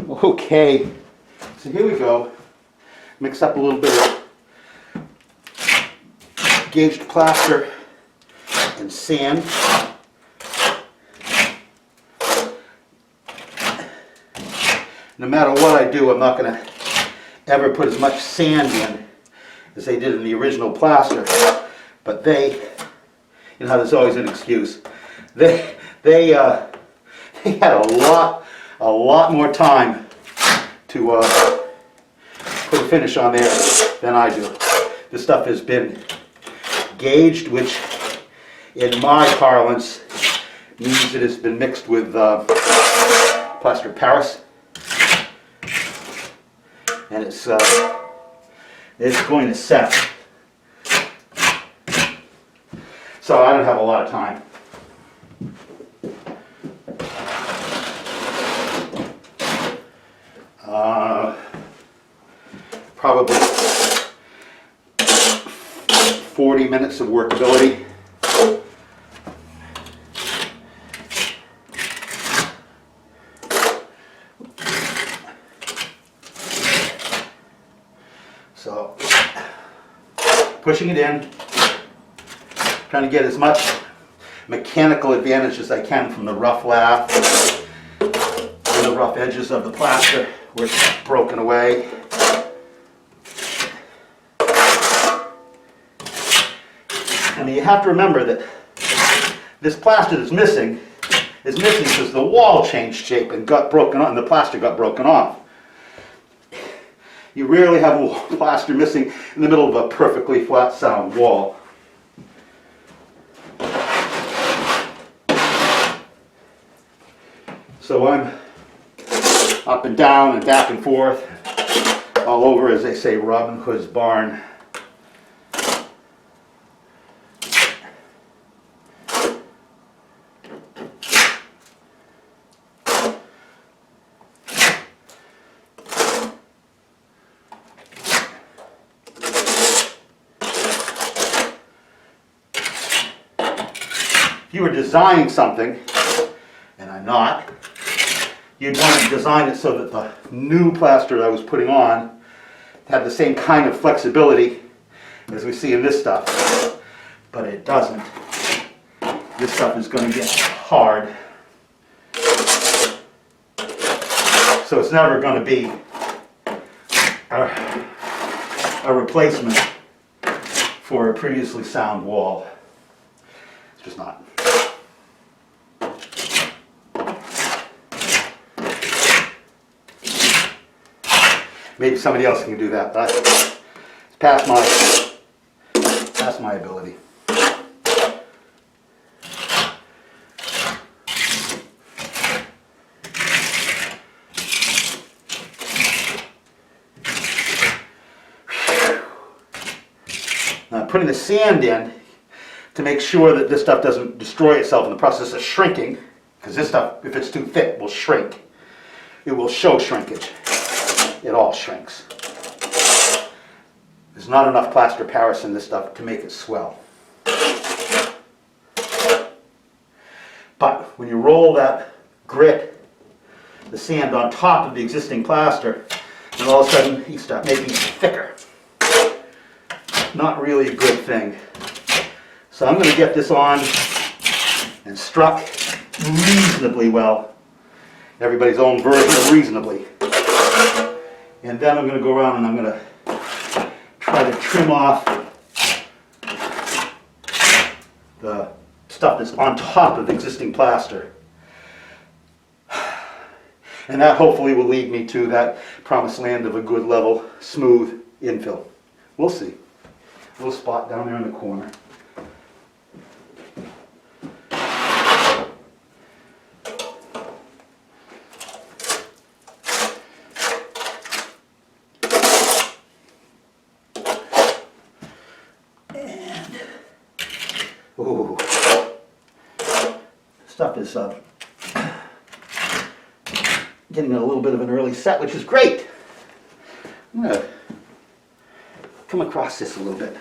Okay, so here we go. Mix up a little bit of gauged plaster and sand. No matter what I do, I'm not going to ever put as much sand in as they did in the original plaster. But they, you know, there's always an excuse. They had a lot more time to put a finish on there than I do. This stuff has been gauged, which in my parlance means it has been mixed with plaster Paris, and it's going to set. So I don't have a lot of time. Probably 40 minutes of workability. So, pushing it in, trying to get as much mechanical advantage as I can from the rough lath and the rough edges of the plaster where it's broken away. And you have to remember that this plaster that's missing is missing because the wall changed shape and got broken off, and the plaster got broken off. You rarely have a plaster missing in the middle of a perfectly flat sound wall. So I'm up and down and back and forth, all over, as they say, Robin Hood's barn. If you were designing something, and I'm not, you'd want to design it so that the new plaster I was putting on had the same kind of flexibility as we see in this stuff, but it doesn't. This stuff is going to get hard, so it's never going to be a replacement for a previously sound wall. It's just not. Maybe somebody else can do that, but it's past my ability. Now I'm putting the sand in to make sure that this stuff doesn't destroy itself in the process of shrinking, because this stuff, if it's too thick, will shrink. It will show shrinkage. It all shrinks. There's not enough plaster Paris in this stuff to make it swell. But when you roll that grit, the sand on top of the existing plaster, and all of a sudden you start making it thicker. Not really a good thing. So I'm going to get this on and struck reasonably well. Everybody's own version of reasonably. And then I'm going to go around and I'm going to try to trim off the stuff that's on top of the existing plaster. And that hopefully will lead me to that promised land of a good level, smooth infill. We'll see. A little spot down there in the corner. Ooh, stuff is getting a little bit of an early set, which is great. I'm going to come across this a little bit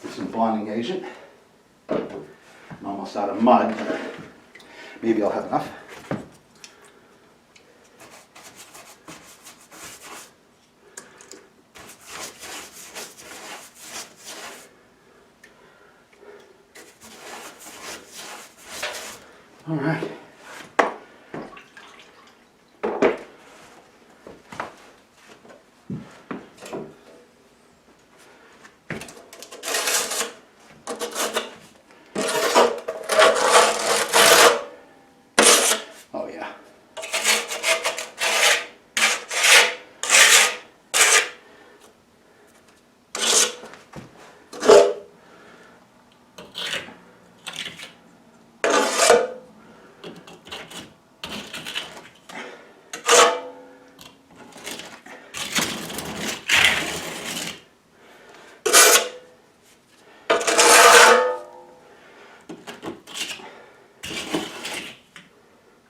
with some bonding agent. I'm almost out of mud, but maybe I'll have enough. All right. Oh yeah.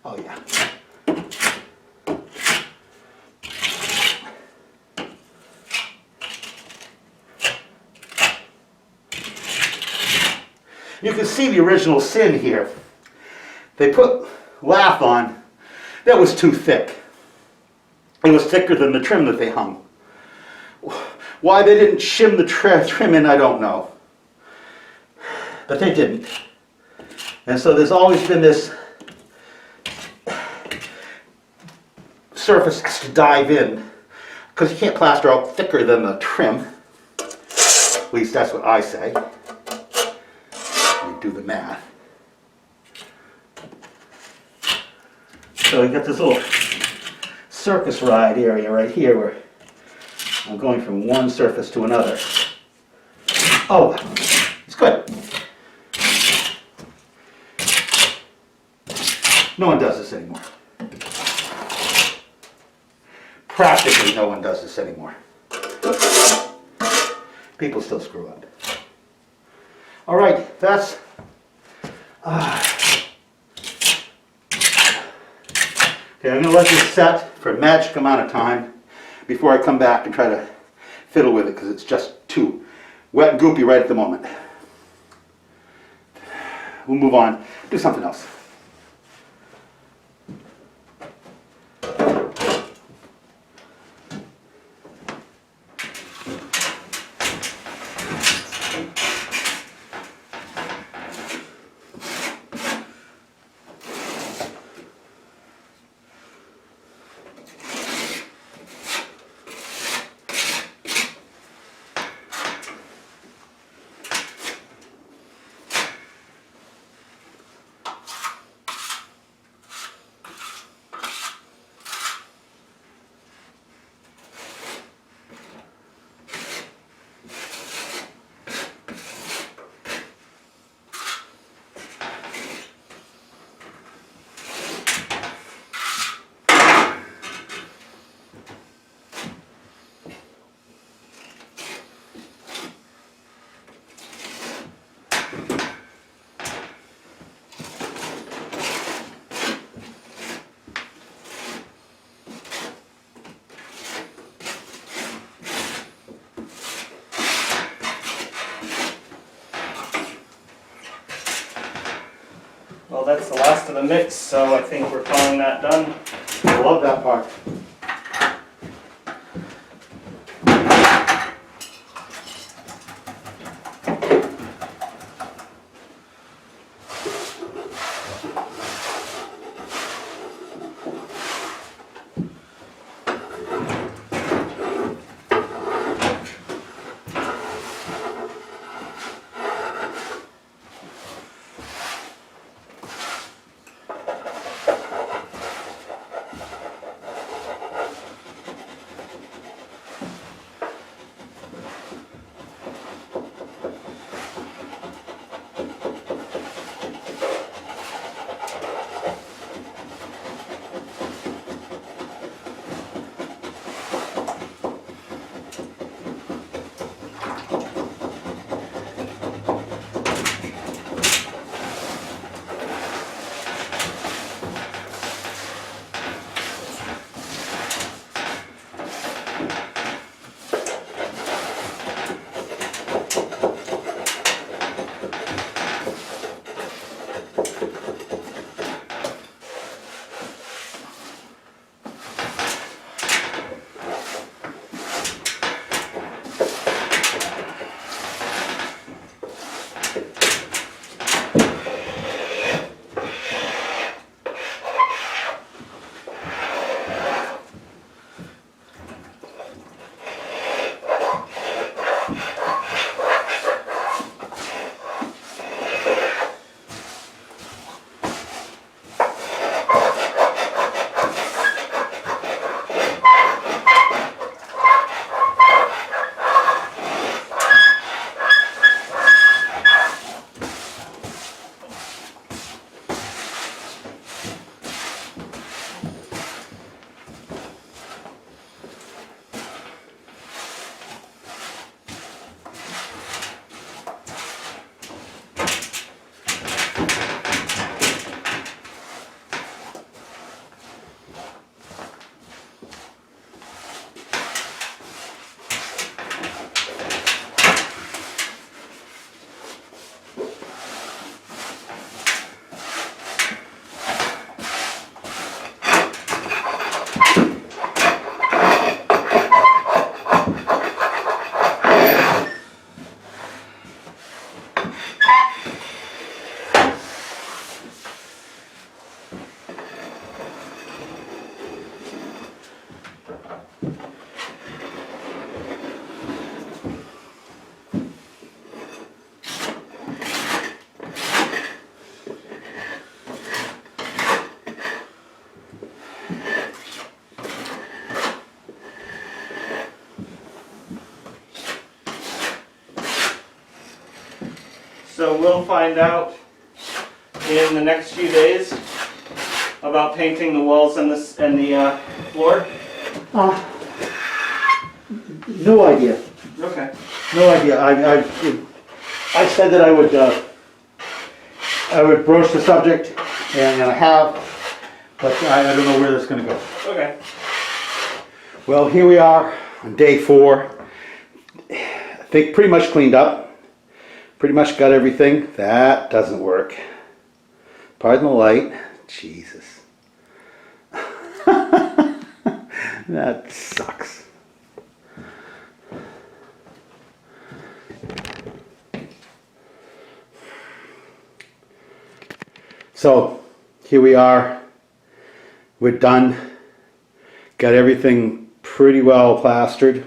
Oh yeah. You can see the original sin here. They put lath on that was too thick. It was thicker than the trim that they hung. Why they didn't shim the trim in, I don't know. But they didn't. And so there's always been this surface has to dive in, because you can't plaster out thicker than the trim. At least that's what I say. You do the math. So you got this little circus ride area right here where I'm going from one surface to another. Oh, it's good. No one does this anymore. Practically no one does this anymore. People still screw up. All right, that's... Okay, I'm going to let this set for a magic amount of time before I come back and try to fiddle with it, because it's just too wet and goopy right at the moment. We'll move on, do something else. Well, that's the last of the mix, so I think we're calling that done. I love that part. So we'll find out in the next few days about painting the walls and the floor. No idea. Okay. No idea. I said that I would broach the subject, and I have, but I don't know where that's going to go. Okay. Well, here we are on day 4. I think pretty much cleaned up. Pretty much got everything. That doesn't work. Pardon the light. Jesus. That sucks. So here we are. We're done. Got everything pretty well plastered.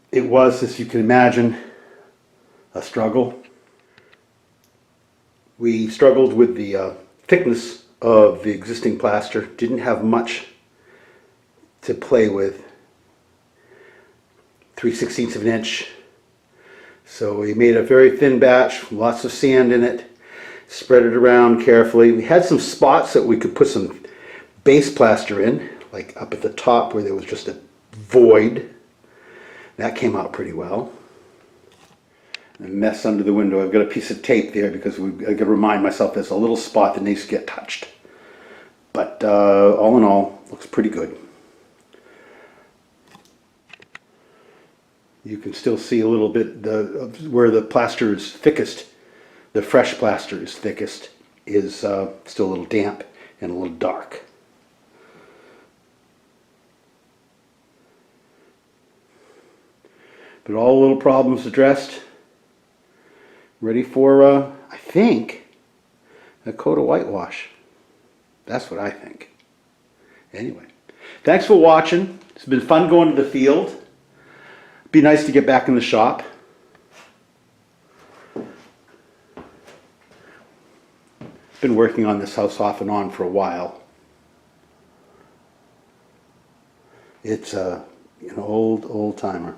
It was, as you can imagine, a struggle. We struggled with the thickness of the existing plaster. Didn't have much to play with. 3/16 of an inch. So we made a very thin batch, lots of sand in it, spread it around carefully. We had some spots that we could put some base plaster in, like up at the top where there was just a void. That came out pretty well. A mess under the window. I've got a piece of tape there because I got to remind myself there's a little spot that needs to get touched. But all in all, looks pretty good. You can still see a little bit where the plaster is thickest. The fresh plaster is thickest, is still a little damp and a little dark. But all little problems addressed. Ready for, I think, a coat of whitewash. That's what I think. Anyway, thanks for watching. It's been fun going to the field. Be nice to get back in the shop. Been working on this house off and on for a while. It's an old timer.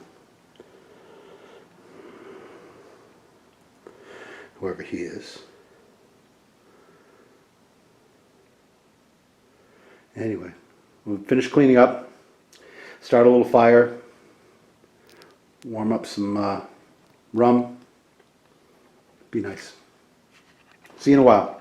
Whoever he is. Anyway, we'll finish cleaning up, start a little fire, warm up some rum. Be nice. See you in a while.